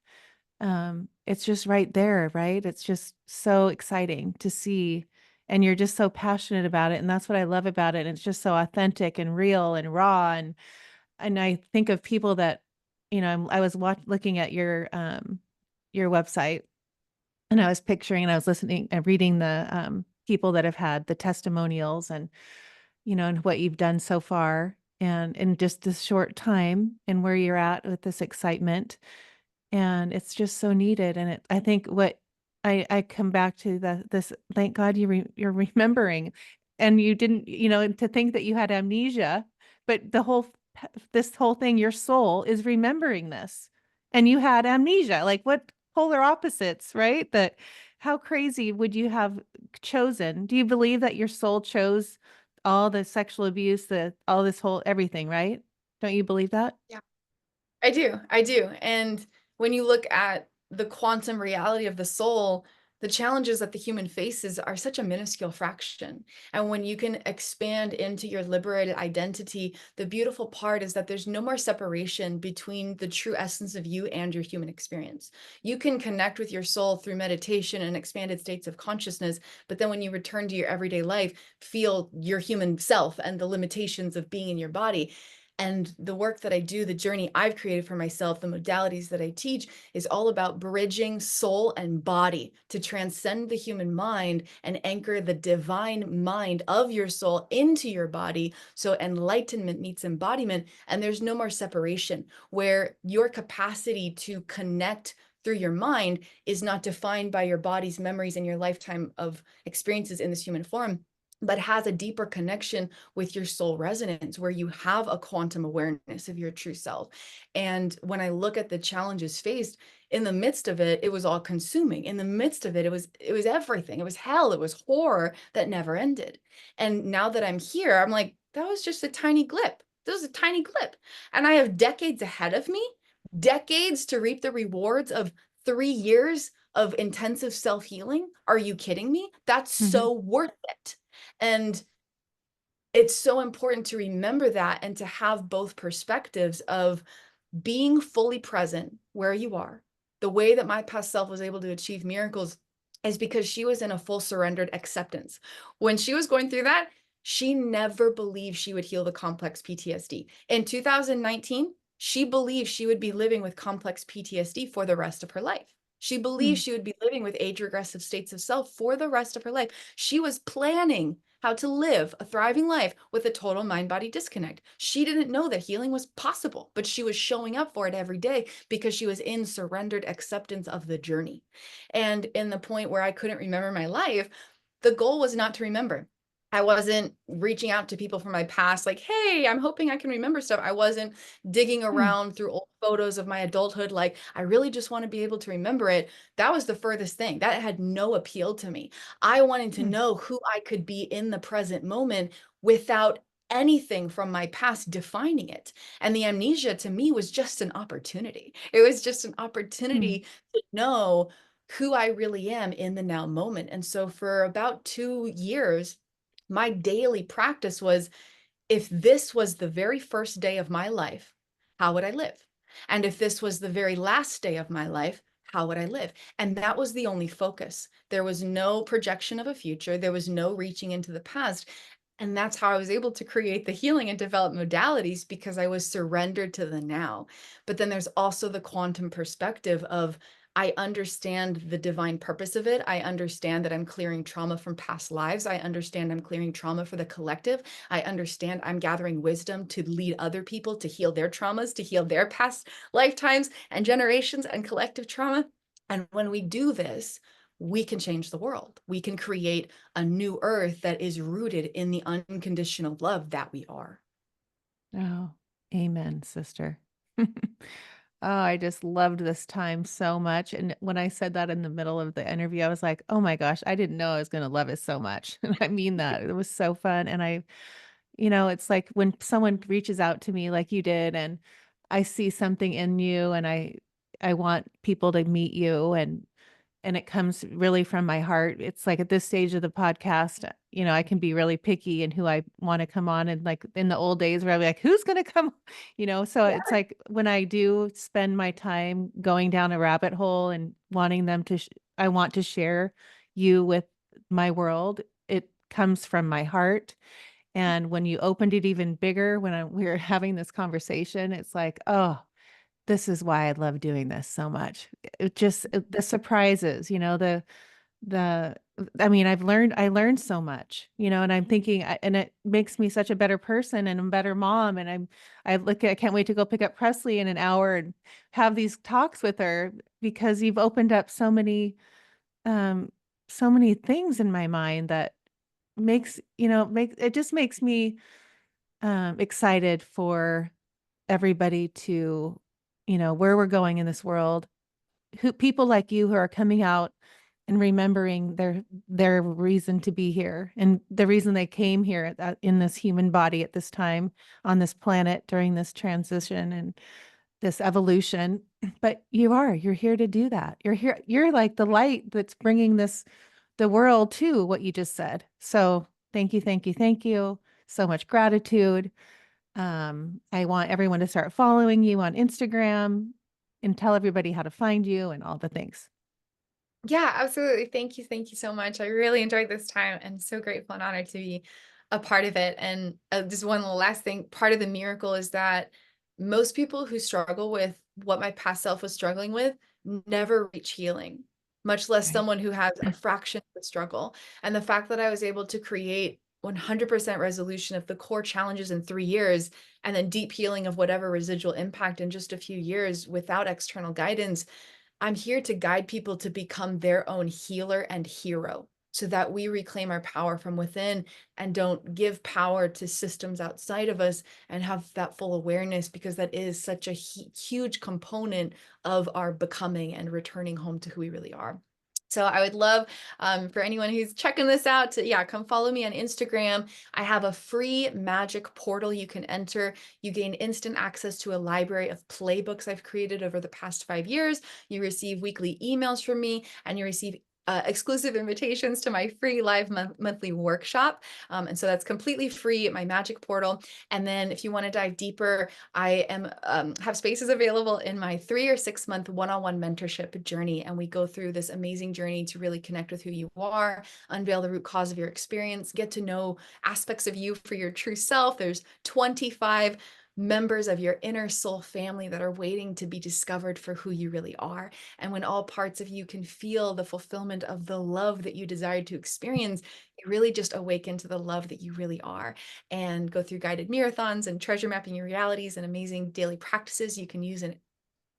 it's just right there, right? It's just so exciting to see. And you're just so passionate about it. And that's what I love about it. And it's just so authentic and real and raw. And I think of people that, I was looking at your website, and I was picturing and I was listening and reading the people that have had the testimonials, and what you've done so far and in just this short time and where you're at with this excitement. And it's just so needed. And I think what I come back to this, thank God you're remembering, and you didn't, to think that you had amnesia, but this whole thing, your soul is remembering this, and you had amnesia. Like, what polar opposites, right? That how crazy would you have chosen? Do you believe that your soul chose all the sexual abuse, all this whole everything, right? Don't you believe that? Yeah. I do. I do. And when you look at the quantum reality of the soul, the challenges that the human faces are such a minuscule fraction. And when you can expand into your liberated identity, the beautiful part is that there's no more separation between the true essence of you and your human experience. You can connect with your soul through meditation and expanded states of consciousness, but then when you return to your everyday life, feel your human self and the limitations of being in your body. And the work that I do, the journey I've created for myself, the modalities that I teach is all about bridging soul and body to transcend the human mind and anchor the divine mind of your soul into your body. So enlightenment meets embodiment, and there's no more separation, where your capacity to connect through your mind is not defined by your body's memories and your lifetime of experiences in this human form, but has a deeper connection with your soul resonance, where you have a quantum awareness of your true self. And when I look at the challenges faced, in the midst of it, it was all consuming. In the midst of it, it was everything. It was hell. It was horror that never ended. And now that I'm here, I'm like, that was just a tiny blip. That was a tiny blip. And I have decades ahead of me, decades to reap the rewards of 3 years of intensive self-healing. Are you kidding me? That's Mhm. so worth it. And it's so important to remember that and to have both perspectives of being fully present where you are. The way that my past self was able to achieve miracles is because she was in a full surrendered acceptance. When she was going through that, she never believed she would heal the complex PTSD. In 2019, she believed she would be living with complex PTSD for the rest of her life. She believed Mm. she would be living with age regressive states of self for the rest of her life. She was planning how to live a thriving life with a total mind body disconnect. She didn't know that healing was possible, but she was showing up for it every day because she was in surrendered acceptance of the journey. And in the point where I couldn't remember my life, the goal was not to remember. I wasn't reaching out to people from my past, like, hey, I'm hoping I can remember stuff. I wasn't digging Mm. around through old photos of my adulthood, like, I really just want to be able to remember it. That was the furthest thing. That had no appeal to me. I wanted to Mm. know who I could be in the present moment without anything from my past defining it. And the amnesia to me was just an opportunity. It was just an Mm. opportunity to know who I really am in the now moment. And so for about 2 years, my daily practice was, if this was the very first day of my life, how would I live? And if this was the very last day of my life, how would I live? And that was the only focus. There was no projection of a future. There was no reaching into the past. And that's how I was able to create the healing and develop modalities, because I was surrendered to the now. But then there's also the quantum perspective of I understand the divine purpose of it. I understand that I'm clearing trauma from past lives. I understand I'm clearing trauma for the collective. I understand I'm gathering wisdom to lead other people to heal their traumas, to heal their past lifetimes and generations and collective trauma. And when we do this, we can change the world. We can create a new earth that is rooted in the unconditional love that we are. Oh, amen, sister. Oh, I just loved this time so much. And when I said that in the middle of the interview, I was like, oh my gosh, I didn't know I was going to love it so much. And I mean that. It was so fun. And it's like when someone reaches out to me like you did, and I see something in you, and I want people to meet you, and it comes really from my heart. It's like at this stage of the podcast, I can be really picky in who I want to come on. And like in the old days where I'd be like, who's going to come? So it's like when I do spend my time going down a rabbit hole and wanting them to, I want to share you with my world. It comes from my heart. And when you opened it even bigger, when we were having this conversation, it's like, oh, this is why I love doing this so much. The surprises, the I mean, I learned so much, and I'm thinking, and it makes me such a better person and a better mom. And I can't wait to go pick up Presley in an hour and have these talks with her, because you've opened up um, so many things in my mind that it just makes me excited for everybody to, where we're going in this world, who people like you who are coming out and remembering their reason to be here and the reason they came here in this human body at this time on this planet during this transition and this evolution. But you're here to do that. You're like the light that's bringing the world to what you just said. So thank you, thank you, thank you. So much gratitude. I want everyone to start following you on Instagram and tell everybody how to find you and all the things. Yeah, absolutely. Thank you. Thank you so much. I really enjoyed this time and so grateful and honored to be a part of it. And just one little last thing, part of the miracle is that most people who struggle with what my past self was struggling with never reach healing, much less Right. someone who has a fraction of the struggle. And the fact that I was able to create 100% resolution of the core challenges in 3 years and then deep healing of whatever residual impact in just a few years without external guidance, I'm here to guide people to become their own healer and hero so that we reclaim our power from within and don't give power to systems outside of us and have that full awareness, because that is such a huge component of our becoming and returning home to who we really are. So I would love for anyone who's checking this out to, yeah, come follow me on Instagram. I have a free magic portal you can enter. You gain instant access to a library of playbooks I've created over the past 5 years. You receive weekly emails from me, and you receive exclusive invitations to my free live monthly workshop. And so that's completely free at my magic portal. And then if you want to dive deeper, I am have spaces available in my 3 or 6 month one-on-one mentorship journey. And we go through this amazing journey to really connect with who you are, unveil the root cause of your experience, get to know aspects of you for your true self. There's 25 members of your inner soul family that are waiting to be discovered for who you really are. And when all parts of you can feel the fulfillment of the love that you desire to experience, you really just awaken to the love that you really are, and go through guided marathons and treasure mapping your realities and amazing daily practices you can use in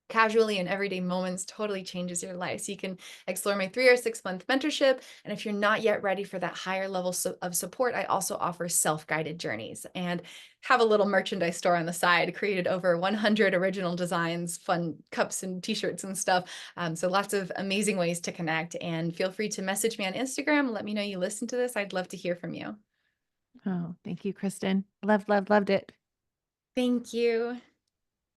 casually in everyday moments. Totally changes your life. So you can explore my 3 or 6 month mentorship. And if you're not yet ready for that higher level of support, I also offer self-guided journeys and have a little merchandise store on the side, created over 100 original designs, fun cups and t-shirts and stuff. So lots of amazing ways to connect, and feel free to message me on Instagram. Let me know you listen to this. I'd love to hear from you. Oh, thank you, Kristen. Loved, loved, loved it. Thank you.